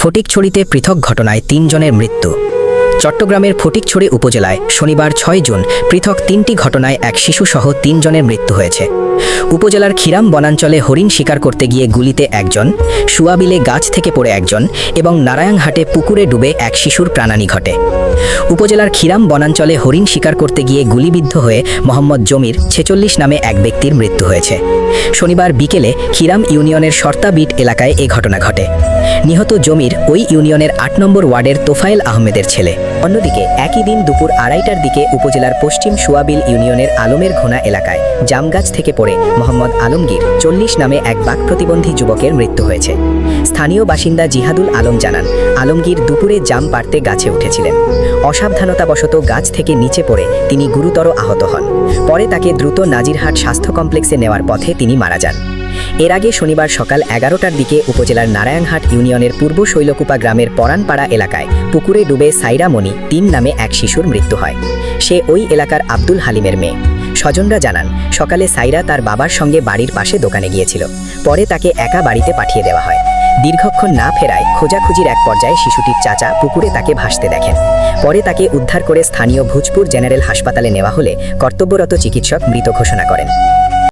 ফটিকছড়িতে পৃথক ঘটনায় ৩ জনের মৃত্যু। চট্টগ্রামের ফটিকছড়ি উপজেলায় শনিবার ৬ জুন পৃথক ৩টি ঘটনায় এক শিশুসহ ৩ জনের মৃত্যু হয়েছে। উপজেলার খিরাম বনাঞ্চলে হরিণ শিকার করতে গিয়ে গুলিতে একজন, সুয়াবিলে গাছ থেকে পড়ে একজন এবং নারায়ণহাটে পুকুরে ডুবে এক শিশুর প্রাণহানি ঘটে। উপজেলার খিরাম বনাঞ্চলে হরিণ শিকার করতে গিয়ে গুলিবিদ্ধ হয়ে মোহাম্মদ জমির ৪৬ নামে এক ব্যক্তির মৃত্যু হয়েছে। শনিবার বিকেলে খিরাম ইউনিয়নের শর্তাবিট এলাকায় এ ঘটনা ঘটে। নিহত জমির ওই ইউনিয়নের ৮ নম্বর ওয়ার্ডের তোফায়েল আহমেদের ছেলে। অন্যদিকে একই দিন দুপুর ২:৩০টার দিকে উপজেলার পশ্চিম সুয়াবিল ইউনিয়নের আলমের ঘোনা এলাকায় জামগাছ থেকে পড়ে মোহাম্মদ আলমগীর ৪০ নামে এক বাক প্রতিবন্ধী যুবকের মৃত্যু হয়েছে। স্থানীয় বাসিন্দা জিহাদুল আলম জানান, আলমগীর দুপুরে জাম পাড়তে গাছে উঠেছিলেন। অসাবধানতাবশত গাছ থেকে নিচে পড়ে তিনি গুরুতর আহত হন। পরে তাকে দ্রুত নাজিরহাট স্বাস্থ্য কমপ্লেক্সে নেওয়ার পথে তিনি মারা যান। এর আগে শনিবার সকাল ১১টার দিকে উপজেলার নারায়ণহাট ইউনিয়নের পূর্ব শৈলকুপা গ্রামের পরানপাড়া এলাকায় পুকুরে ডুবে সাইরা মনি ৩ নামে এক শিশুর মৃত্যু হয়। সে ওই এলাকার আব্দুল হালিমের মেয়ে। স্বজনরা জানান, সকালে সাইরা তার বাবার সঙ্গে বাড়ির পাশে দোকানে গিয়েছিল। পরে তাকে একা বাড়িতে পাঠিয়ে দেওয়া হয়। দীর্ঘক্ষণ না ফেরায় খোঁজাখুঁজির এক পর্যায়ে শিশুটির চাচা পুকুরে তাকে ভাসতে দেখেন। পরে তাকে উদ্ধার করে স্থানীয় ভূজপুর জেনারেল হাসপাতালে নেওয়া হলে কর্তব্যরত চিকিৎসক মৃত ঘোষণা করেন।